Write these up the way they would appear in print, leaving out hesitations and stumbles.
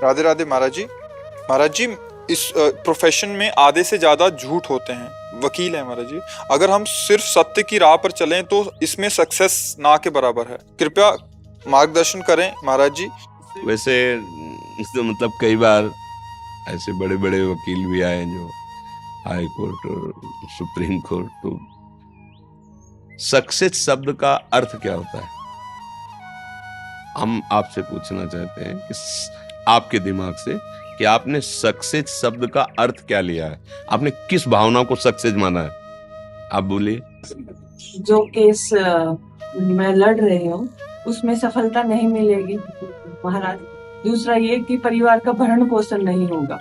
राधे राधे महाराज जी। महाराज जी, इस प्रोफेशन में आधे से ज्यादा झूठ होते हैं। वकील है महाराज जी। अगर हम सिर्फ सत्य की राह पर चलें तो इसमें सक्सेस ना के बराबर है। कृपया मार्गदर्शन करें महाराज जी। वैसे तो मतलब कई बार ऐसे बड़े बड़े वकील भी आए जो हाई कोर्ट और सुप्रीम कोर्ट, तो सक्सेस शब्द का अर्थ क्या होता है हम आपसे पूछना चाहते हैं कि आपके दिमाग से कि आपने सक्सेस शब्द का अर्थ क्या लिया है, आपने किस भावना को सक्सेस माना है, आप बोलिए। जो केस मैं लड़ रही हूँ उसमें सफलता नहीं मिलेगी महाराज। दूसरा ये कि परिवार का भरण पोषण नहीं होगा।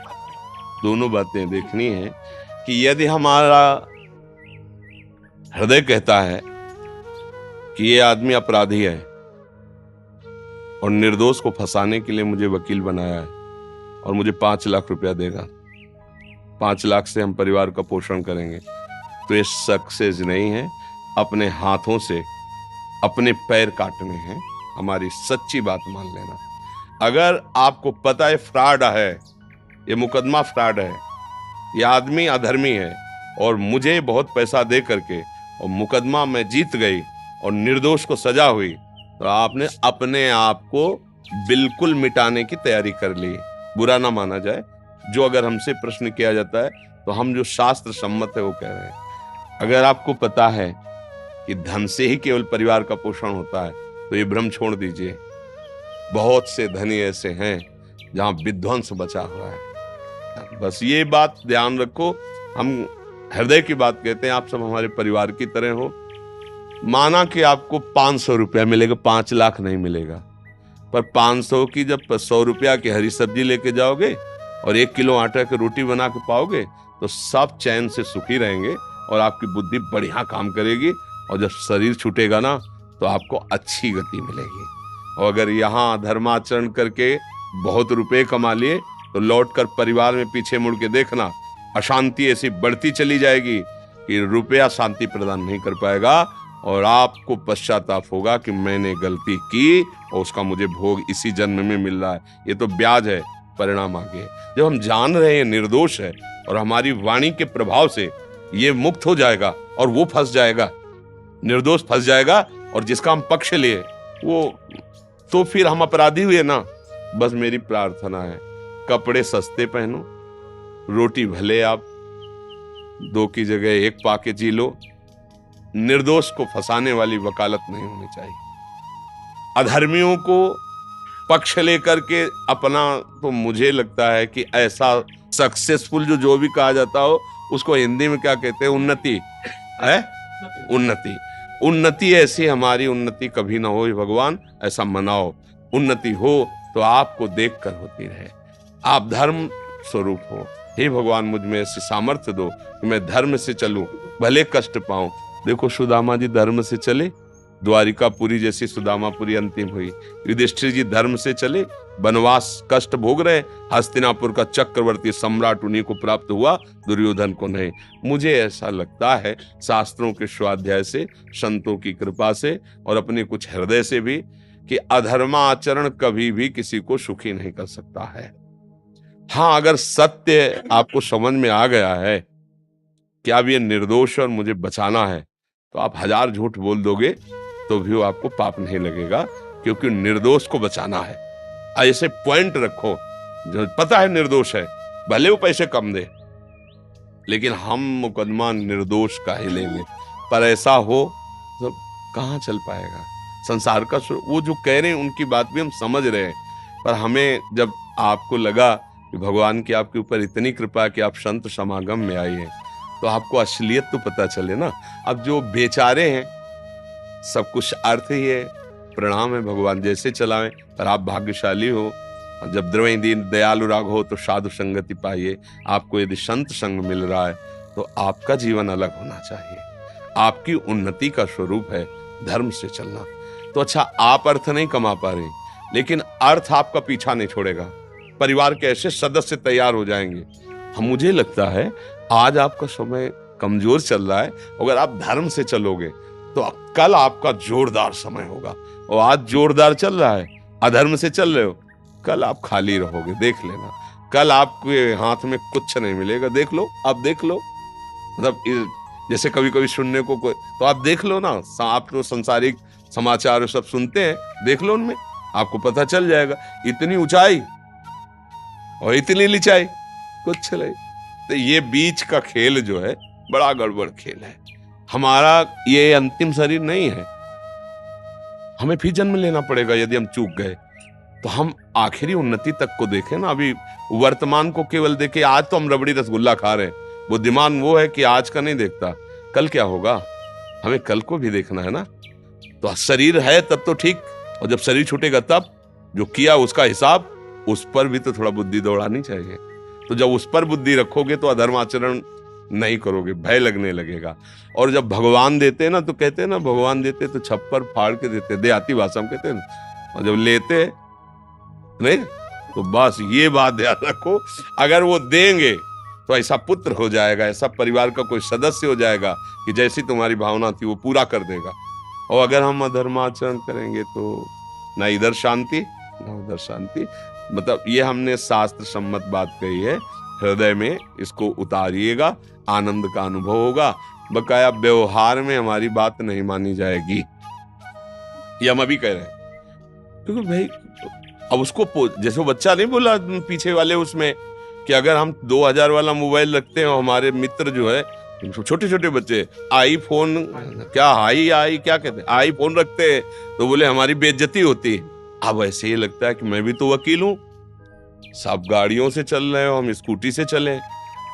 दोनों बातें देखनी है कि यदि हमारा हृदय कहता है कि ये आदमी अपराधी है और निर्दोष को फंसाने के लिए मुझे वकील बनाया है और मुझे 5 लाख रुपया देगा, 5 लाख से हम परिवार का पोषण करेंगे, तो ये सक्सेस नहीं है। अपने हाथों से अपने पैर काटने हैं, हमारी सच्ची बात मान लेना। अगर आपको पता है फ्रॉड है, ये मुकदमा फ्रॉड है, ये आदमी अधर्मी है और मुझे बहुत पैसा दे करके और मुकदमा मैं जीत गई और निर्दोष को सजा हुई, तो आपने अपने आप को बिल्कुल मिटाने की तैयारी कर ली। बुरा ना माना जाए, जो अगर हमसे प्रश्न किया जाता है तो हम जो शास्त्र सम्मत है वो कह रहे हैं। अगर आपको पता है कि धन से ही केवल परिवार का पोषण होता है तो ये भ्रम छोड़ दीजिए। बहुत से धनी ऐसे हैं जहां विध्वंस बचा हुआ है। बस ये बात ध्यान रखो। हम हृदय की बात कहते हैं, आप सब हमारे परिवार की तरह हो। माना कि आपको 500 रुपया मिलेगा, 5 लाख नहीं मिलेगा, पर 500 की जब 100 रुपया की हरी सब्जी लेके जाओगे और 1 किलो आटा की रोटी बना के पाओगे तो सब चैन से सुखी रहेंगे और आपकी बुद्धि बढ़िया काम करेगी। और जब शरीर छूटेगा ना तो आपको अच्छी गति मिलेगी। और अगर यहाँ धर्माचरण करके बहुत रुपए कमा लिए तो लौट कर परिवार में पीछे मुड़ के देखना, अशांति ऐसी बढ़ती चली जाएगी कि रुपया शांति प्रदान नहीं कर पाएगा और आपको पश्चाताप होगा कि मैंने गलती की और उसका मुझे भोग इसी जन्म में मिल रहा है। ये तो ब्याज है, परिणाम आगे। जब हम जान रहे हैं निर्दोष है और हमारी वाणी के प्रभाव से ये मुक्त हो जाएगा और वो फंस जाएगा, निर्दोष फंस जाएगा और जिसका हम पक्ष लिए वो, तो फिर हम अपराधी हुए ना। बस मेरी प्रार्थना है, कपड़े सस्ते पहनो, रोटी भले आप 2 की जगह 1 पाके जी लो। निर्दोष को फंसाने वाली वकालत नहीं होनी चाहिए। अधर्मियों को पक्ष लेकर के अपना, तो मुझे लगता है कि ऐसा सक्सेसफुल जो भी कहा जाता हो उसको हिंदी में क्या कहते हैं, उन्नति है, उन्नति। उन्नति ऐसी हमारी उन्नति कभी ना हो भगवान, ऐसा मनाओ। उन्नति हो तो आपको देखकर होती रहे। आप धर्म स्वरूप हो। हे भगवान, मुझ में ऐसी सामर्थ्य दो कि मैं धर्म से चलूं, भले कष्ट पाऊं। देखो सुदामा जी धर्म से चले, द्वारिकापुरी जैसी सुदामापुरी अंतिम हुई। युधिष्ठिर जी धर्म से चले, वनवास कष्ट भोग रहे, हस्तिनापुर का चक्रवर्ती सम्राट उन्हीं को प्राप्त हुआ, दुर्योधन को नहीं। मुझे ऐसा लगता है शास्त्रों के स्वाध्याय से, संतों की कृपा से और अपने कुछ हृदय से भी, कि अधर्माचरण कभी भी किसी को सुखी नहीं कर सकता है। हाँ, अगर सत्य आपको समझ में आ गया है कि अब ये निर्दोष और मुझे बचाना है, तो आप 1000 झूठ बोल दोगे तो भी वो आपको पाप नहीं लगेगा, क्योंकि निर्दोष को बचाना है। ऐसे पॉइंट रखो, जो पता है निर्दोष है, भले वो पैसे कम दे, लेकिन हम मुकदमा निर्दोष का ही लेंगे। पर ऐसा हो तो कहाँ चल पाएगा संसार का। वो जो कह रहे हैं उनकी बात भी हम समझ रहे हैं, पर हमें जब आपको लगा कि भगवान की आपके ऊपर इतनी कृपा कि आप संत समागम में आई हैं, तो आपको असलियत तो पता चले ना। अब जो बेचारे हैं, सब कुछ अर्थ ही है, प्रणाम है, भगवान जैसे चलावें, पर आप भाग्यशाली हो। जब द्रव्य दीन दयालु राग हो तो साधु संगति पाइए। आपको यदि संत संग मिल रहा है तो आपका जीवन अलग होना चाहिए। आपकी उन्नति का स्वरूप है धर्म से चलना। तो अच्छा, आप अर्थ नहीं कमा पा रहे, लेकिन अर्थ आपका पीछा नहीं छोड़ेगा। परिवार के ऐसे सदस्य तैयार हो जाएंगे। हम, मुझे लगता है आज आपका समय कमजोर चल रहा है, अगर आप धर्म से चलोगे तो कल आपका जोरदार समय होगा। और आज जोरदार चल रहा है, अधर्म से चल रहे हो कल आप खाली रहोगे, देख लेना। कल आपके हाथ में कुछ नहीं मिलेगा, देख लो, आप देख लो। मतलब जैसे कभी कभी सुनने को कोई, तो आप देख लो ना, आप तो संसारिक समाचार सब सुनते हैं, देख लो, उनमें आपको पता चल जाएगा। इतनी ऊंचाई और इतनी नीचाई, कुछ नहीं। तो ये बीच का खेल जो है बड़ा गड़बड़ खेल है। हमारा ये अंतिम शरीर नहीं है, हमें फिर जन्म लेना पड़ेगा। यदि हम चूक गए तो हम आखिरी उन्नति तक को देखें ना। अभी वर्तमान को केवल देखे, आज तो हम रबड़ी रसगुल्ला खा रहे हैं, बुद्धिमान वो है कि आज का नहीं देखता, कल क्या होगा, हमें कल को भी देखना है ना। तो शरीर है तब तो ठीक, और जब शरीर छूटेगा तब जो किया उसका हिसाब, उस पर भी तो थोड़ा बुद्धि दौड़ानी चाहिए। तो जब उस पर बुद्धि रखोगे तो अधर्म आचरण नहीं करोगे, भय लगने लगेगा। और जब भगवान देते हैं ना, तो कहते हैं ना, भगवान देते तो छप्पर फाड़ के देते, देहाती भाषा में कहते हैं ना। और जब लेते नहीं, तो बस ये बात ध्यान रखो, अगर वो देंगे तो ऐसा पुत्र हो जाएगा, ऐसा परिवार का कोई सदस्य हो जाएगा कि जैसी तुम्हारी भावना थी वो पूरा कर देगा। और अगर हम अधर्माचरण करेंगे तो ना इधर शांति ना उधर शांति। मतलब ये हमने शास्त्र सम्मत बात कही है, हृदय में इसको उतारिएगा, आनंद का अनुभव होगा। बकाया व्यवहार में हमारी बात नहीं मानी जाएगी, ये हम अभी कह रहे हैं। क्योंकि भाई अब उसको जैसे वो बच्चा नहीं बोला पीछे वाले उसमें कि अगर हम 2000 वाला मोबाइल रखते हैं, हमारे मित्र जो है छोटे छोटे बच्चे आईफोन, क्या आई क्या कहते हैं, आईफोन रखते हैं, तो बोले हमारी बेइज्जती होती है। अब ऐसे ही लगता है कि मैं भी तो वकील हूं, सब गाड़ियों से चल रहे हो, हम स्कूटी से चले,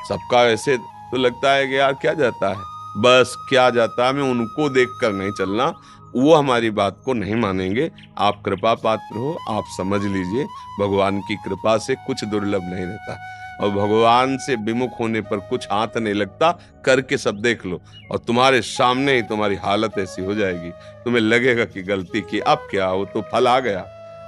सबका ऐसे, तो लगता है कि यार क्या जाता है, बस क्या जाता है, हमें उनको देखकर नहीं चलना, वो हमारी बात को नहीं मानेंगे। आप कृपा पात्र हो, आप समझ लीजिए, भगवान की कृपा से कुछ दुर्लभ नहीं रहता, और भगवान से विमुख होने पर कुछ हाथ नहीं लगता। करके सब देख लो, और तुम्हारे सामने ही तुम्हारी हालत ऐसी हो जाएगी, तुम्हें लगेगा कि गलती की, अब क्या हो, तो फल आ गया,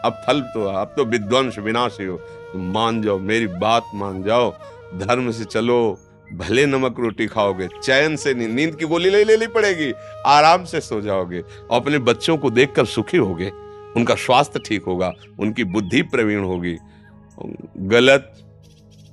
अब फल तो, अब तो विध्वंस विनाशी हो। तुम मान जाओ, मेरी बात मान जाओ, धर्म से चलो, भले नमक रोटी खाओगे, चैन से नींद की गोली ले लेनी पड़ेगी, आराम से सो जाओगे, और अपने बच्चों को देखकर सुखी होगे, उनका स्वास्थ्य ठीक होगा, उनकी बुद्धि प्रवीण होगी। गलत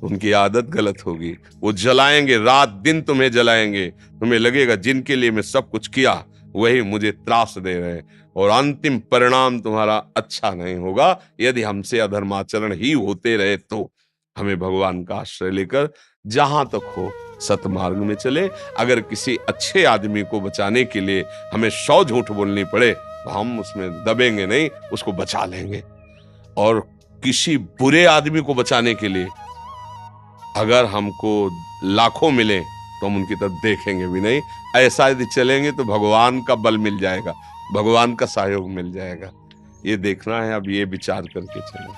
उनकी आदत गलत होगी, वो जलाएंगे, रात दिन तुम्हें जलाएंगे, तुम्हें लगेगा जिनके लिए मैं सब कुछ किया वही मुझे त्रास दे रहे हैं, और अंतिम परिणाम तुम्हारा अच्छा नहीं होगा। यदि हमसे अधर्माचरण ही होते रहे तो हमें भगवान का आश्रय लेकर जहां तक हो सतमार्ग में चले। अगर किसी अच्छे आदमी को बचाने के लिए हमें 100 झूठ बोलनी पड़े तो हम उसमें दबेंगे नहीं, उसको बचा लेंगे। और किसी बुरे आदमी को बचाने के लिए अगर हमको लाखों मिले तो हम उनकी तरफ देखेंगे भी नहीं। ऐसा यदि चलेंगे तो भगवान का बल मिल जाएगा, भगवान का सहयोग मिल जाएगा। ये देखना है, अब ये विचार करके चलें।